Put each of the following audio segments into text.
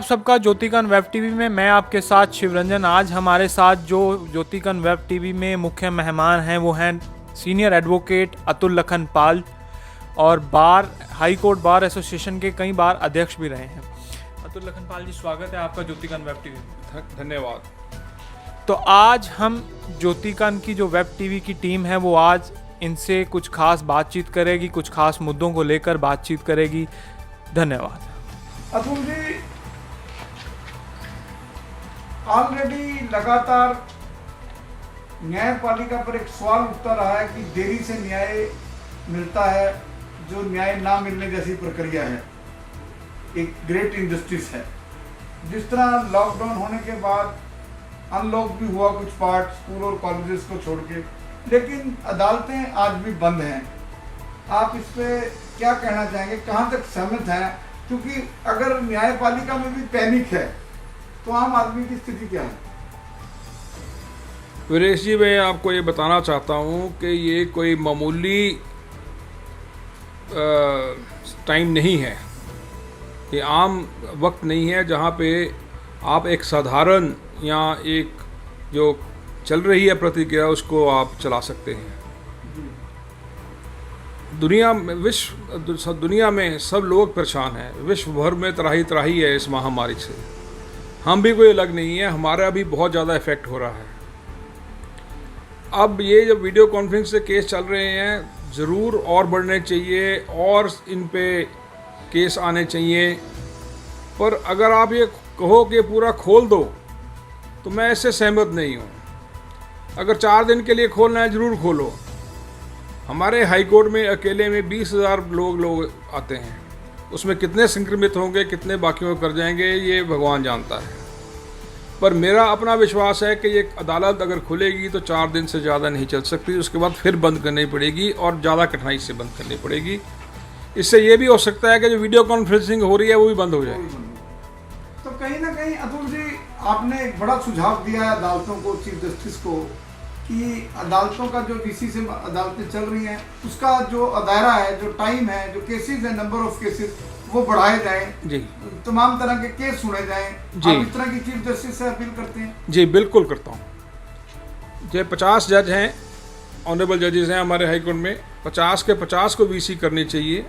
आप सबका Jyotikan web TV में मैं आपके साथ शिवरंजन। आज हमारे साथ जो ज्योतिकन वेब टीवी में मुख्य मेहमान हैं वो हैं सीनियर एडवोकेट अतुल लखन पाल और हाई कोर्ट बार एसोसिएशन के कई बार अध्यक्ष भी रहे हैं। अतुल लखन पाल जी, स्वागत है आपका ज्योतिकन वेब टीवी में। धन्यवाद। तो आज हम ज्योतिकन की जो वेब टीवी की टीम है वो आज इनसे कुछ खास बातचीत करेगी, कुछ खास मुद्दों को लेकर बातचीत करेगी। धन्यवाद। अतुल जी, ऑलरेडी लगातार न्यायपालिका पर एक सवाल उठता रहा है कि देरी से न्याय मिलता है, जो न्याय ना मिलने जैसी प्रक्रिया है, एक ग्रेट इनजस्टिस है। जिस तरह लॉकडाउन होने के बाद अनलॉक भी हुआ कुछ पार्ट, स्कूल और कॉलेजेस को छोड़ के, लेकिन अदालतें आज भी बंद हैं। आप इस पे क्या कहना चाहेंगे, कहाँ तक सहमत हैं? क्योंकि अगर न्यायपालिका में भी पैनिक है तो आम आदमी की स्थिति क्या है? वीरेश जी, मैं आपको ये बताना चाहता हूँ कि ये कोई मामूली टाइम नहीं है, ये आम वक्त नहीं है जहाँ पे आप एक साधारण या एक जो चल रही है प्रतिक्रिया उसको आप चला सकते हैं। दुनिया में सब लोग परेशान हैं, विश्व भर में त्राही त्राही है इस महामारी से। हम भी कोई अलग नहीं है, हमारा भी बहुत ज़्यादा इफेक्ट हो रहा है। अब ये जब वीडियो कॉन्फ्रेंस से केस चल रहे हैं, ज़रूर और बढ़ने चाहिए और इन पे केस आने चाहिए, पर अगर आप ये कहो कि पूरा खोल दो तो मैं इससे सहमत नहीं हूँ। अगर 4 दिन के लिए खोलना है ज़रूर खोलो। हमारे हाई कोर्ट में अकेले में 20,000 लोग आते हैं, उसमें कितने संक्रमित होंगे, कितने बाकियों को कर जाएंगे, ये भगवान जानता है। पर मेरा अपना विश्वास है कि ये अदालत अगर खुलेगी तो 4 दिन से ज़्यादा नहीं चल सकती, उसके बाद फिर बंद करनी पड़ेगी और ज़्यादा कठिनाई से बंद करनी पड़ेगी। इससे ये भी हो सकता है कि जो वीडियो कॉन्फ्रेंसिंग हो रही है वो भी बंद हो जाए। तो कहीं ना कहीं अतुल जी, आपने एक बड़ा सुझाव दिया है अदालतों को, चीफ जस्टिस को, कि अदालतों का जो वीसी से अदालतें चल रही हैं उसका जो दायरा है, जो टाइम है, जो केसेस है, नंबर ऑफ केसेस वो बढ़ाए जाएं जी, तमाम तरह के केस सुने जाएं जी। आप इस तरह की चीफ जस्टिस से अपील करते हैं? जी बिल्कुल करता हूँ। जो 50 जज हैं, ऑनरेबल जजेस हैं हमारे हाई कोर्ट में, 50 के 50 को वीसी करनी चाहिए।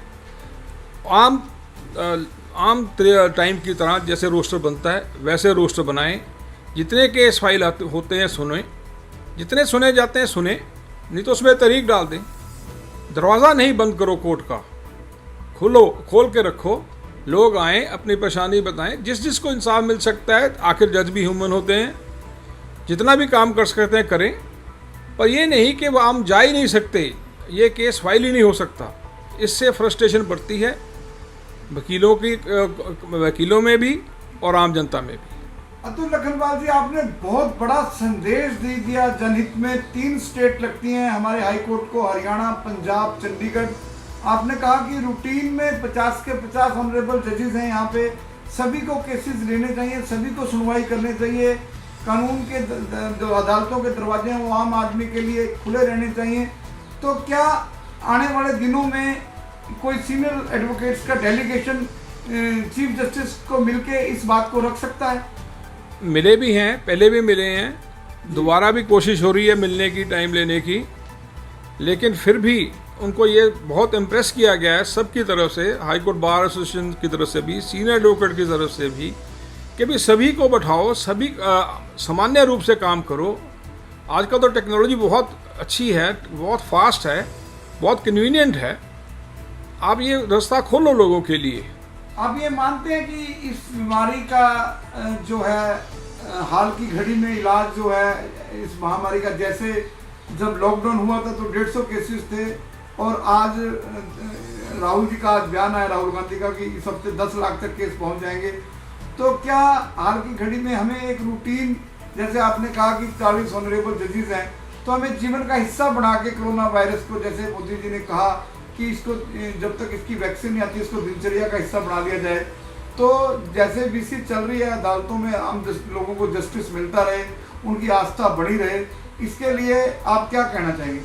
आम टाइम की तरह जैसे रोस्टर बनता है वैसे रोस्टर बनाएं। जितने केस फाइल होते हैं सुने, जितने सुने जाते हैं सुने, नहीं तो उसमें तारीख डाल दें। दरवाज़ा नहीं बंद करो कोर्ट का, खोल के रखो, लोग आएँ, अपनी परेशानी बताएं, जिस जिसको इंसाफ मिल सकता है। आखिर जज भी ह्यूमन होते हैं, जितना भी काम कर सकते हैं करें, पर ये नहीं कि वह हम जा ही नहीं सकते, ये केस फाइल ही नहीं हो सकता। इससे फ्रस्ट्रेशन बढ़ती है वकीलों में भी और आम जनता में भी। अतुल लखनपाल जी, आपने बहुत बड़ा संदेश दे दिया जनहित में। 3 स्टेट लगती हैं हमारे हाई कोर्ट को, हरियाणा, पंजाब, चंडीगढ़। आपने कहा कि रूटीन में 50 के 50 ऑनरेबल जजेस हैं यहाँ पे, सभी को केसेस लेने चाहिए, सभी को सुनवाई करनी चाहिए। कानून के जो अदालतों के दरवाजे हैं वो आम आदमी के लिए खुले रहने चाहिए। तो क्या आने वाले दिनों में कोई सीनियर एडवोकेट्स का डेलीगेशन चीफ जस्टिस को मिलके इस बात को रख सकता है? मिले भी हैं, पहले भी मिले हैं, दोबारा भी कोशिश हो रही है मिलने की, टाइम लेने की, लेकिन फिर भी उनको ये बहुत इम्प्रेस किया गया है सबकी तरफ से, हाई कोर्ट बार एसोसिएशन की तरफ से भी, सीनियर एडवोकेट की तरफ से भी, कि भी सभी को बैठाओ, सभी सामान्य रूप से काम करो। आजकल तो टेक्नोलॉजी बहुत अच्छी है, बहुत फास्ट है, बहुत कन्वीनियंट है। आप ये रास्ता खोलो लोगों के लिए। आप ये मानते हैं कि इस बीमारी का जो है हाल की घड़ी में इलाज जो है इस महामारी का, जैसे जब लॉकडाउन हुआ था तो 150 केसेस थे, और आज राहुल जी का आज बयान आया, राहुल गांधी का, कि इस हफ्ते 10 लाख तक केस पहुंच जाएंगे। तो क्या हाल की घड़ी में हमें एक रूटीन, जैसे आपने कहा कि 40 ऑनरेबल जजेस हैं, तो हमें जीवन का हिस्सा बना के कोरोना वायरस को, जैसे मोदी जी ने कहा कि इसको जब तक इसकी वैक्सीन नहीं आती इसको दिनचर्या का हिस्सा बना लिया जाए, तो जैसे वीसी चल रही है अदालतों में आम लोगों को जस्टिस मिलता रहे, उनकी आस्था बढ़ी रहे, इसके लिए आप क्या कहना चाहेंगे?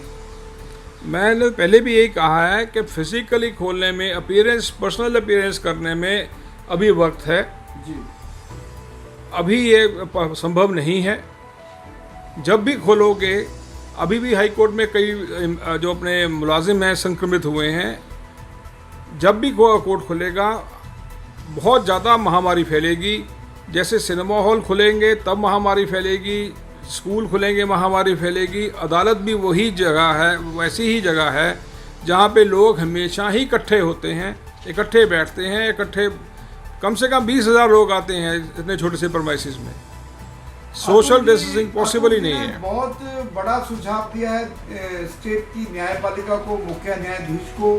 मैंने पहले भी यही कहा है कि फिजिकली खोलने में, अपीयरेंस, पर्सनल अपीयरेंस करने में अभी वक्त है जी। अभी ये संभव नहीं है। जब भी खोलोगे, अभी भी हाई कोर्ट में कई जो अपने मुलाजिम हैं संक्रमित हुए हैं, जब भी कोर्ट खुलेगा बहुत ज़्यादा महामारी फैलेगी। जैसे सिनेमा हॉल खुलेंगे तब महामारी फैलेगी, स्कूल खुलेंगे महामारी फैलेगी। अदालत भी वही जगह है, वैसी ही जगह है जहाँ पे लोग हमेशा ही इकट्ठे होते हैं, इकट्ठे बैठते हैं, इकट्ठे कम से कम 20,000 लोग आते हैं इतने छोटे से परमाइसिस में। सोशल डिस्टेंसिंग पॉसिबल ही नहीं है। बहुत बड़ा सुझाव दिया है स्टेट की न्यायपालिका को, मुख्य न्यायाधीश को।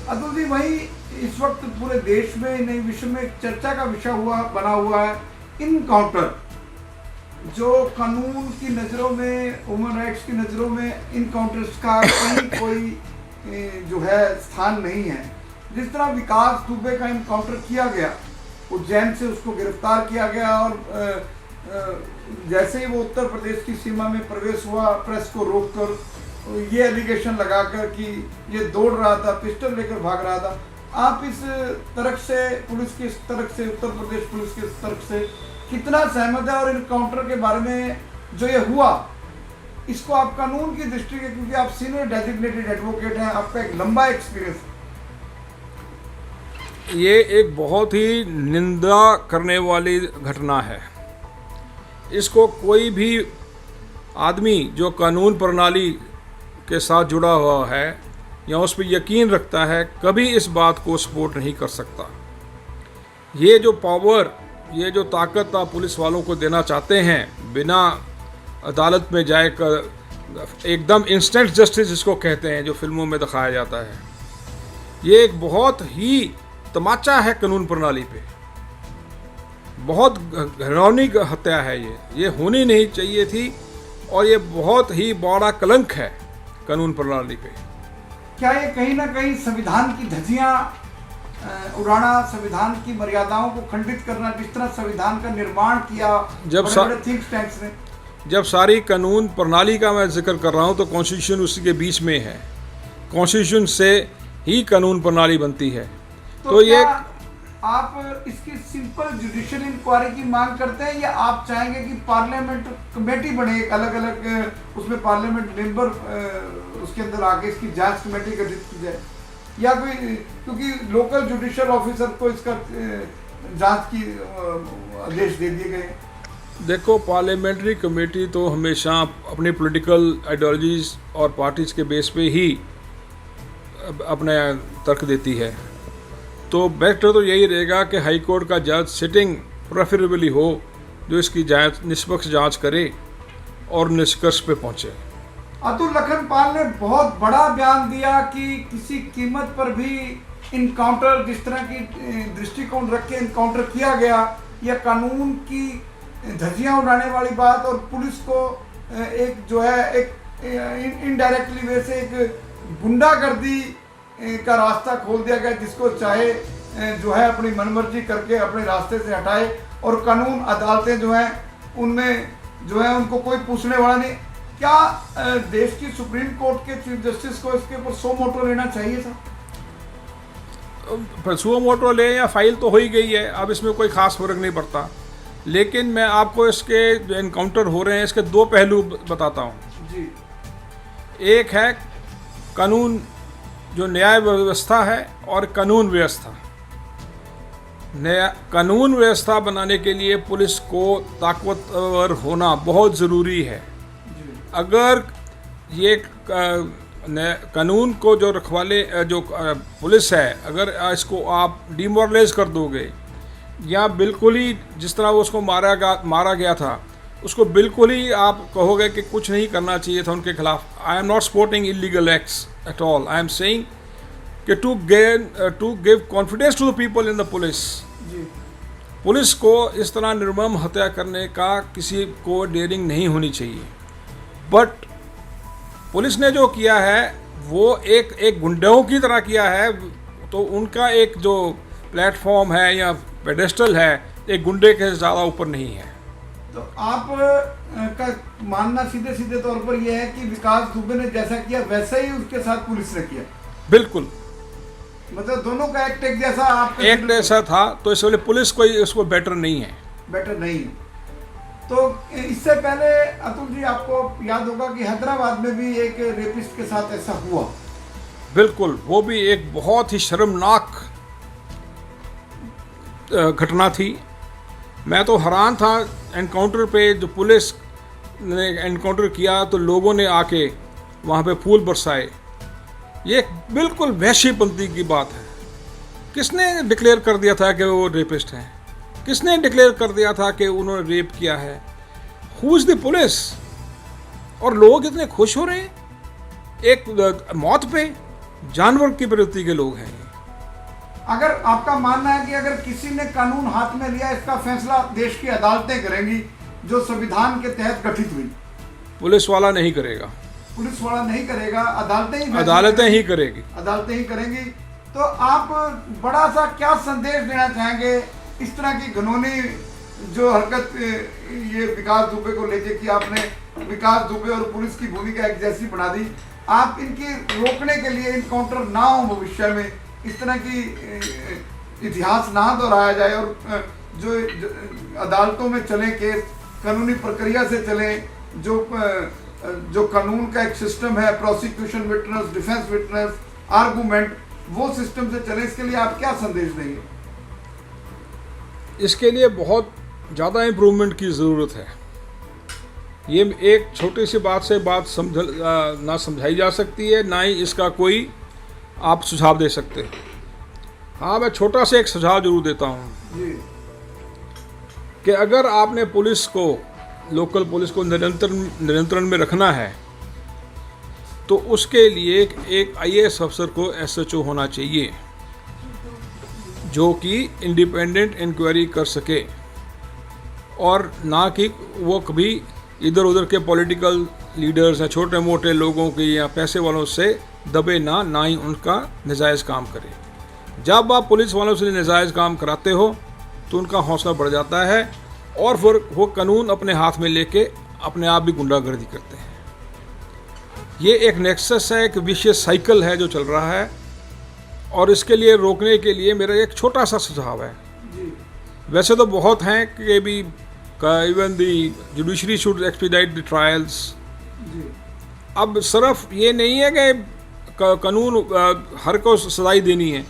अतुल जी, वही इस वक्त पूरे देश में, नहीं विश्व में चर्चा का विषय बना हुआ है इनकाउंटर, जो कानून की नज़रों में, ह्यूमन राइट्स की नज़रों में इनकाउंटर्स का कहीं कोई जो है स्थान नहीं है। जिस तरह विकास दुबे का इनकाउंटर किया गया, उज्जैन से उसको गिरफ्तार किया गया और जैसे ही वो उत्तर प्रदेश की सीमा में प्रवेश हुआ, प्रेस को रोककर ये एलिगेशन लगाकर कि ये दौड़ रहा था, पिस्टल लेकर भाग रहा था। आप इस तरफ से, पुलिस की इस तरफ से, उत्तर प्रदेश पुलिस की इस तरफ से कितना सहमत है? और इनकाउंटर के बारे में जो ये हुआ, इसको आप कानून की दृष्टि से, क्योंकि आप सीनियर डेजिग्नेटेड एडवोकेट हैं, आपका एक लंबा एक्सपीरियंस, ये एक बहुत ही निंदा करने वाली घटना है। इसको कोई भी आदमी जो कानून प्रणाली के साथ जुड़ा हुआ है या उस पर यकीन रखता है, कभी इस बात को सपोर्ट नहीं कर सकता। ये जो पावर, ये जो ताकत आप पुलिस वालों को देना चाहते हैं, बिना अदालत में जाए कर एकदम इंस्टेंट जस्टिस जिसको कहते हैं, जो फिल्मों में दिखाया जाता है, ये एक बहुत ही तमाचा है कानून प्रणाली पे। बहुत घिनौनी हत्या है ये होनी नहीं चाहिए थी और ये बहुत ही बड़ा कलंक है कानून प्रणाली पे। क्या ये कहीं ना कहीं संविधान की धज्जियां उड़ाना, संविधान की मर्यादाओं को खंडित करना, जिस तरह संविधान का निर्माण किया बड़े थिंक टैंक्स ने? जब सारी कानून प्रणाली का मैं जिक्र कर रहा हूँ तो कॉन्स्टिट्यूशन उसी के बीच में है। कॉन्स्टिट्यूशन से ही कानून प्रणाली बनती है। तो ये आप इसकी सिंपल जुडिशियल इंक्वायरी की मांग करते हैं, या आप चाहेंगे कि पार्लियामेंट कमेटी बने, एक अलग अलग उसमें पार्लियामेंट मेंबर उसके अंदर आके इसकी जांच कमेटी गठित की जाए, या कोई, क्योंकि लोकल जुडिशियल ऑफिसर को इसका जांच की आदेश दे दिए गए? देखो, पार्लियामेंट्री कमेटी तो हमेशा अपनी पॉलिटिकल आइडियोलॉजीज और पार्टीज के बेस पे ही अपने तर्क देती है। तो बेटर तो यही रहेगा कि हाई कोर्ट का जज सिटिंग प्रेफरेबली हो, जो इसकी जांच, निष्पक्ष जांच करे और निष्कर्ष पे पहुंचे। अतुल लखन पाल ने बहुत बड़ा बयान दिया कि किसी कीमत पर भी इनकाउंटर, जिस तरह की दृष्टिकोण रख के इनकाउंटर किया गया, यह कानून की धज्जियां उड़ाने वाली बात, और पुलिस को एक जो है एक इनडायरेक्टली वे से एक गुंडागर्दी का रास्ता खोल दिया गया, जिसको चाहे जो है अपनी मनमर्जी करके अपने रास्ते से हटाए, और कानून अदालतें जो हैं उनमें जो है उनको कोई पूछने वाला नहीं। क्या देश की सुप्रीम कोर्ट के चीफ जस्टिस को इसके ऊपर सो मोटो लेना चाहिए था? सो मोटो ले या फाइल तो हो ही गई है, अब इसमें कोई खास फर्क नहीं पड़ता। लेकिन मैं आपको इसके जो एनकाउंटर हो रहे हैं इसके दो पहलू बताता हूँ जी। एक है कानून, जो न्याय व्यवस्था है, और कानून व्यवस्था। कानून व्यवस्था बनाने के लिए पुलिस को ताकतवर होना बहुत ज़रूरी है। अगर ये कानून को जो रखवाले, जो पुलिस है, अगर इसको आप डिमोरलाइज कर दोगे, या बिल्कुल ही जिस तरह वो उसको मारा गया था, उसको बिल्कुल ही आप कहोगे कि कुछ नहीं करना चाहिए था उनके खिलाफ, I am not supporting illegal acts at all. I am saying कि to give confidence to the people in the police. Police को इस तरह निर्मम हत्या करने का किसी को डेयरिंग नहीं होनी चाहिए। बट पुलिस ने जो किया है वो एक गुंडों की तरह किया है, तो उनका एक जो प्लेटफॉर्म है या पेडेस्टल है, एक गुंडे के ज़्यादा ऊपर नहीं है। तो आप का मानना सीधे सीधे तौर पर यह है कि विकास दुबे ने जैसा किया वैसा ही उसके साथ पुलिस ने किया? बिल्कुल, मतलब दोनों का एक्ट एक जैसा, आप एक जैसा था, तो इसलिए पुलिस कोई उसको बेटर नहीं है। बेटर नहीं है। तो इससे पहले अतुल जी आपको याद होगा कि हैदराबाद में भी एक रेपिस्ट के साथ ऐसा हुआ। बिल्कुल, वो भी एक बहुत ही शर्मनाक घटना थी। मैं तो हैरान था एनकाउंटर पे, जो पुलिस ने एनकाउंटर किया तो लोगों ने आके वहाँ पे फूल बरसाए। ये एक बिल्कुल वहशीपंती की बात है। किसने डिक्लेयर कर दिया था कि वो रेपिस्ट हैं? किसने डिक्लेयर कर दिया था कि उन्होंने रेप किया है? Who is the police? और लोग इतने खुश हो रहे हैं एक मौत पे। जानवर की प्रवृत्ति के लोग हैं। अगर आपका मानना है कि अगर किसी ने कानून हाथ में लिया, इसका फैसला देश की अदालतें करेंगी जो संविधान के तहत गठित हुई। पुलिस वाला नहीं करेगा, पुलिस वाला नहीं करेगा, अदालतें ही करेगी। अदालतें ही करेंगी। तो आप बड़ा सा क्या संदेश देना चाहेंगे इस तरह की घिनौनी जो हरकत ये विकास दुबे को लेके कि आपने विकास दुबे और पुलिस की भूमिका एक जैसी बना दी? आप इनकी रोकने के लिए इनकाउंटर ना हो, भविष्य में इस तरह की इतिहास ना दोहराया जाए और जो अदालतों में चले केस, कानूनी प्रक्रिया से चले, जो कानून का एक सिस्टम है, prosecution witness, defence witness, argument, वो सिस्टम से चले। इसके लिए आप क्या संदेश देंगे? इसके लिए बहुत ज़्यादा इम्प्रूवमेंट की ज़रूरत है। ये एक छोटी सी बात से बात ना समझाई जा सकती है, ना ही इसका कोई आप सुझाव दे सकते। हाँ, मैं छोटा सा एक सुझाव जरूर देता हूँ कि अगर आपने पुलिस को, लोकल पुलिस को नियंत्रण में रखना है तो उसके लिए एक IAS अफसर को SHO होना चाहिए जो कि इंडिपेंडेंट इंक्वायरी कर सके, और ना कि वो कभी इधर उधर के पॉलिटिकल लीडर्स या छोटे मोटे लोगों के या पैसे वालों से दबे ना ही उनका नजायज़ काम करे। जब आप पुलिस वालों से नजायज़ काम कराते हो तो उनका हौसला बढ़ जाता है और फिर वो कानून अपने हाथ में लेके अपने आप भी गुंडागर्दी करते हैं। ये एक नेक्सस है, एक विशियस साइकिल है जो चल रहा है, और इसके लिए रोकने के लिए मेरा एक छोटा सा सुझाव है। वैसे तो बहुत हैं कि भी even the judiciary should expedite the trials. अब सिर्फ ये नहीं है कि कानून हर को सजाई देनी है।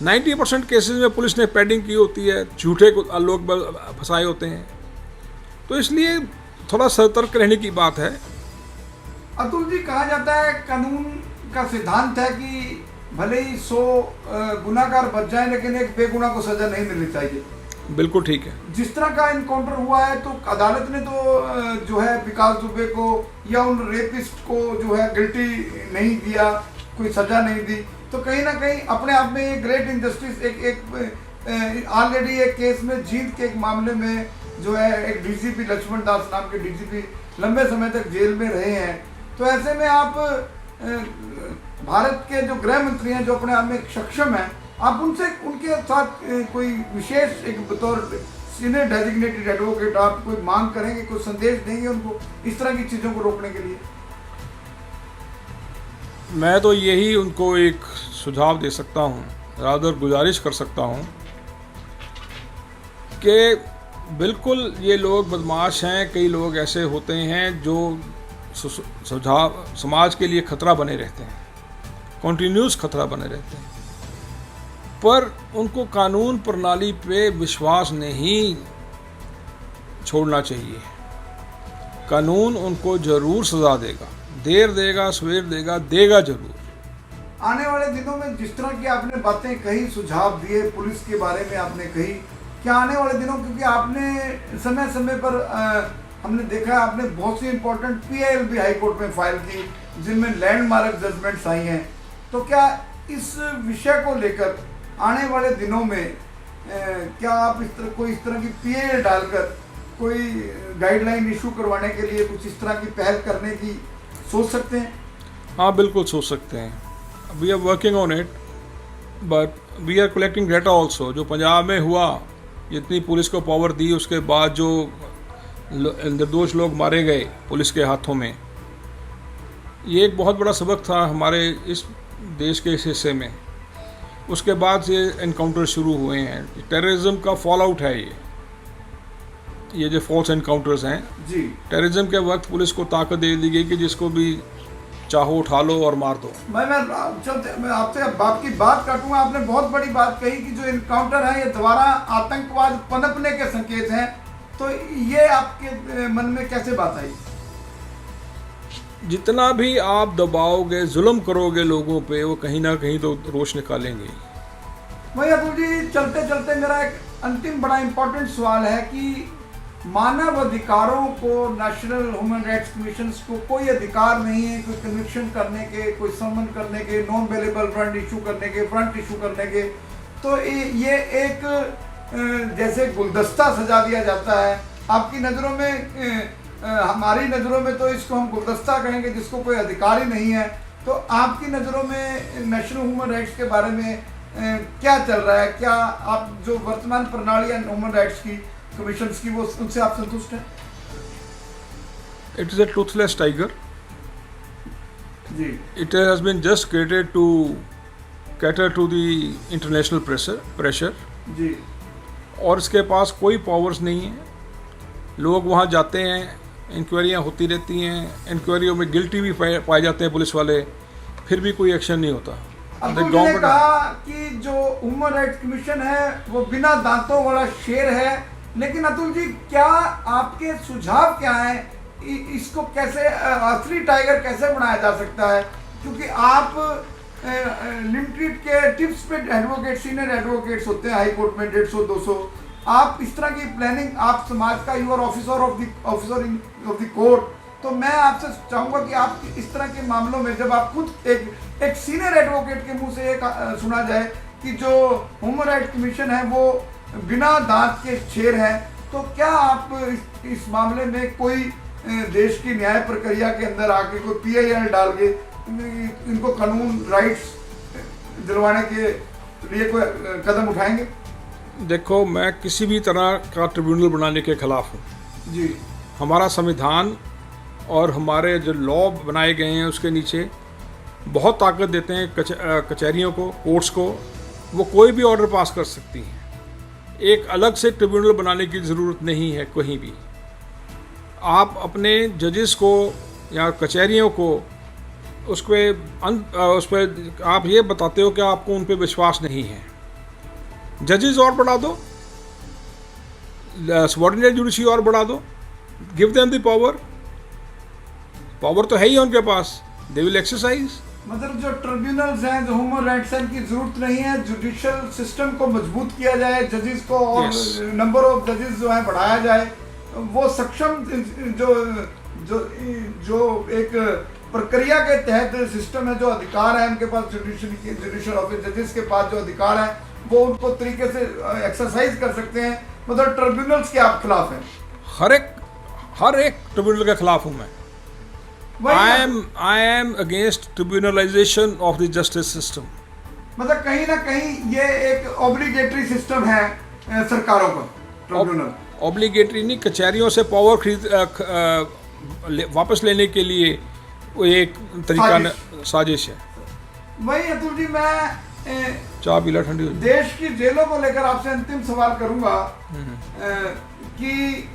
90% केसेस में पुलिस ने पैडिंग की होती है, झूठे को लोग फंसाए होते हैं, तो इसलिए थोड़ा सतर्क रहने की बात है। अतुल जी, कहा जाता है कानून का सिद्धांत है कि भले ही 100 गुनाहगार बच जाए लेकिन एक बेगुनाह को सजा नहीं मिलनी चाहिए। बिल्कुल ठीक है। जिस तरह का इनकाउंटर हुआ है तो अदालत ने तो जो है विकास दुबे को या उन रेपिस्ट को जो है गिल्टी नहीं दिया, कोई सजा नहीं दी, तो कहीं ना कहीं अपने आप में एक ग्रेट इनजस्टिस, एक ऑलरेडी एक केस में जीत के एक मामले में जो है एक DCP लक्ष्मण दास नाम के DCP लंबे समय तक जेल में रहे हैं। तो ऐसे में आप भारत के जो गृह मंत्री हैं जो अपने आप में सक्षम हैं, आप उनसे उनके साथ कोई विशेष एक बतौर सीनियर डेजिग्नेटेड एडवोकेट आप कोई मांग करेंगे, कोई संदेश देंगे उनको इस तरह की चीज़ों को रोकने के लिए? मैं तो यही उनको एक सुझाव दे सकता हूँ, रादर गुजारिश कर सकता हूँ कि बिल्कुल ये लोग बदमाश हैं। कई लोग ऐसे होते हैं जो सुझाव समाज के लिए खतरा बने रहते हैं, कॉन्टीन्यूस खतरा बने रहते हैं, पर उनको कानून प्रणाली पे विश्वास नहीं छोड़ना चाहिए। कानून उनको जरूर सजा देगा, देर देगा सवेर देगा, देगा जरूर। आने वाले दिनों में जिस तरह की आपने बातें कही, सुझाव दिए, पुलिस के बारे में आपने कही, क्या आने वाले दिनों, क्योंकि आपने समय समय पर हमने देखा आपने बहुत सी इंपॉर्टेंट PIL भी हाई कोर्ट में फाइल की जिनमें लैंडमार्क जजमेंट्स आई हैं, तो क्या इस विषय को लेकर आने वाले दिनों में क्या आप इस तरह की PIL डालकर कोई गाइडलाइन इशू करवाने के लिए कुछ इस तरह की पहल करने की सोच सकते हैं? हाँ, बिल्कुल सोच सकते हैं। We are working on it, but we are collecting data also. जो पंजाब में हुआ, जितनी पुलिस को पावर दी, उसके बाद जो निर्दोष लोग मारे गए पुलिस के हाथों में, ये एक बहुत बड़ा सबक था हमारे इस देश के इस हिस्से में। उसके बाद से एनकाउंटर शुरू हुए हैं, टेररिज्म का फॉल आउट है ये। ये जो फॉल्स एनकाउंटर्स हैं, जी। टेररिज्म के वक्त पुलिस को ताकत दे दी गई कि जिसको भी चाहो उठा लो और मार दो। मैं आपसे आपकी बात काटूंगा। आपने बहुत बड़ी बात कही कि जो इनकाउंटर है ये दोबारा आतंकवाद पनपने के संकेत हैं, तो ये आपके मन में कैसे बात आई? जितना भी आप दबाओगे, जुल्म करोगे लोगों पे, वो कहीं ना कहीं तो रोश निकालेंगे। वही अतुल जी, चलते चलते मेरा एक अंतिम बड़ा इंपॉर्टेंट सवाल है कि मानव अधिकारों को, नेशनल ह्यूमन राइट्स कमीशन को कोई अधिकार नहीं है कोई कन्विक्शन करने के, कोई समन करने के, नॉन अवेलेबल वारंट इशू करने के, फ्रंट इशू करने के। तो ये एक जैसे गुलदस्ता सजा दिया जाता है। आपकी नज़रों में, हमारी नज़रों में तो इसको हम गुलदस्ता कहेंगे जिसको कोई अधिकार ही नहीं है। तो आपकी नज़रों में नेशनल ह्यूमन राइट्स के बारे में क्या चल रहा है? क्या आप जो वर्तमान प्रणाली है ह्यूमन राइट्स की कमीशंस की, वो उनसे आप संतुष्ट हैं? It is a toothless tiger. जी। It has been just created to cater to the international pressure जी। और इसके पास कोई पावर्स नहीं है। लोग वहाँ जाते हैं, इंक्वायरियाँ होती रहती हैं, इंक्वायरियों में गिल्टी भी पाए जाते हैं पुलिस वाले, फिर भी कोई एक्शन नहीं होता। अतुल जी ने कहा कि जो ह्यूमन राइट्स कमीशन है वो बिना दांतों वाला शेर है, लेकिन अतुल जी क्या आपके सुझाव क्या है? इसको कैसे असली टाइगर कैसे बनाया जा सकता है? क्योंकि आप लिमिटेड के टिप्स पे एडवोकेट, सीनियर एडवोकेट्स होते हैं हाई कोर्ट में 150-200। आप इस तरह की प्लानिंग, आप समाज का your officer of the court, तो मैं आपसे चाहूँगा कि आप इस तरह के मामलों में जब आप खुद एक सीनियर एडवोकेट के मुंह से ये सुना जाए कि जो ह्यूमन राइट्स कमीशन है वो बिना दांत के शेर है, तो क्या आप इस मामले में कोई देश की न्याय प्रक्रिया के अंदर आके कोई PIL डाल के इनको कानून राइट्स दिलवाने के लिए कोई कदम उठाएंगे? देखो, मैं किसी भी तरह का ट्रिब्यूनल बनाने के खिलाफ हूँ जी। हमारा संविधान और हमारे जो लॉ बनाए गए हैं उसके नीचे बहुत ताकत देते हैं कचहरियों को, कोर्ट्स को। वो कोई भी ऑर्डर पास कर सकती हैं। एक अलग से ट्रिब्यूनल बनाने की ज़रूरत नहीं है कहीं भी। आप अपने जजेस को या कचहरियों को उस पर आप ये बताते हो कि आपको उन पर विश्वास नहीं है, जजेस और बढ़ा दो, सबऑर्डिनेट जुडिशरी और बढ़ा दो, गिव देम द पावर तो है ही उनके पास, दे विल एक्सरसाइज। मतलब जो ट्रिब्यूनल्स हैं, जो ह्यूमन राइट्स हैं, की जरूरत नहीं है। जुडिशियल सिस्टम को मजबूत किया जाए, जजेस को और नंबर ऑफ जजेस जो है बढ़ाया जाए, वो सक्षम जो एक प्रक्रिया के तहत सिस्टम है, जो अधिकार है उनके पास, जुडिशियल ऑफिस जजेस के पास जो अधिकार है वो उनको तरीके से एक्सरसाइज कर सकते हैं। मतलब ट्रिब्यूनल्स के आप खिलाफ हैं? हर एक ट्रिब्यूनल के खिलाफ हूँ मैं। I am against tribunalization of the justice system. मतलब कहीं ना कहीं ये एक ऑब्लिगेटरी सिस्टम है सरकारों का, ट्रिब्यूनल। ऑब्लिगेटरी नहीं, कचहरियों से पावर वापस लेने के लिए वो एक तरीका साजिश है। वही अतुल जी, मैं चाय पीला ठंडी हो जाए। देश की जेलों को लेकर आपसे अंतिम सवाल करूंगा कि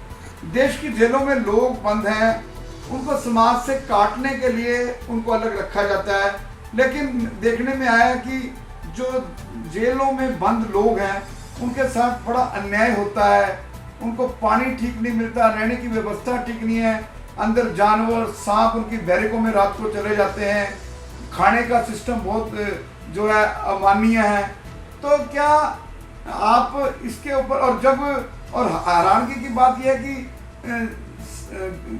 देश की जेलों में लोग बंद हैं, उनको समाज से काटने के लिए उनको अलग रखा जाता है, लेकिन देखने में आया कि जो जेलों में बंद लोग हैं उनके साथ बड़ा अन्याय होता है। उनको पानी ठीक नहीं मिलता, रहने की व्यवस्था ठीक नहीं है, अंदर जानवर, सांप उनकी बैरिकों में रात को चले जाते हैं, खाने का सिस्टम बहुत जो है अमानवीय है। तो क्या आप इसके ऊपर, और हैरानगी की बात यह है कि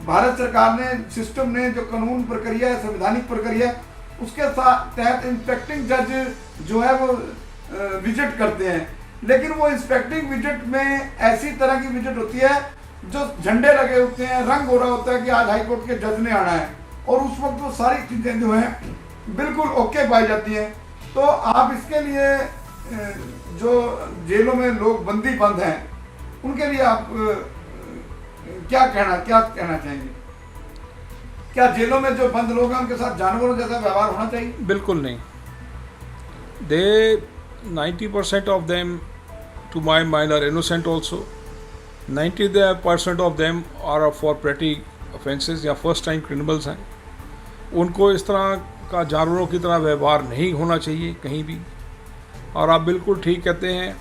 भारत सरकार ने, सिस्टम ने, जो कानून प्रक्रिया है, संवैधानिक प्रक्रिया, उसके तहत इंस्पेक्टिंग जज जो है वो विजिट करते हैं, लेकिन वो इंस्पेक्टिंग विजिट में ऐसी तरह की विजिट होती है जो झंडे लगे होते हैं, रंग हो रहा होता है कि आज हाई कोर्ट के जज ने आना है, और उस वक्त वो सारी चीज़ें जो हैं बिल्कुल ओके पाई जाती हैं। तो आप इसके लिए जो जेलों में लोग बंद हैं उनके लिए आप क्या कहना चाहेंगे? क्या जेलों में जो बंद लोग हैं उनके साथ जानवरों जैसा व्यवहार होना चाहिए? बिल्कुल नहीं। 90% of them to my mind are innocent also, 90% of them are for petty offences या फर्स्ट टाइम क्रिमिनल्स हैं। उनको इस तरह का जानवरों की तरह व्यवहार नहीं होना चाहिए कहीं भी। और आप बिल्कुल ठीक कहते हैं,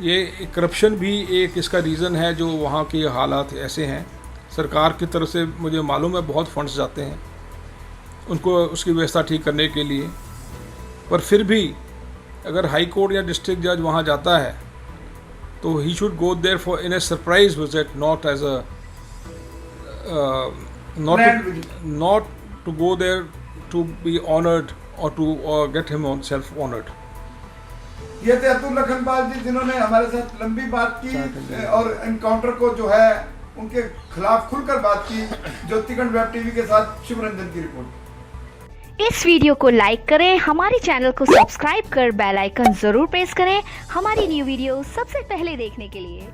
ये करप्शन भी एक इसका रीज़न है जो वहाँ के हालात ऐसे हैं। सरकार की तरफ से मुझे मालूम है बहुत फंड्स जाते हैं उनको उसकी व्यवस्था ठीक करने के लिए, पर फिर भी अगर हाई कोर्ट या डिस्ट्रिक्ट जज वहाँ जाता है तो he should go there for in a surprise visit, not as a not to go there to be honored or to get him on self honored. ये थे अतुल लखन पाल जी जिन्होंने हमारे साथ लंबी बात की और एनकाउंटर को जो है उनके खिलाफ खुलकर बात की। ज्योतिकन वेब टीवी के साथ शिवरंजन की रिपोर्ट। इस वीडियो को लाइक करें, हमारे चैनल को सब्सक्राइब कर बेल आइकन जरूर प्रेस करें हमारी न्यू वीडियो सबसे पहले देखने के लिए।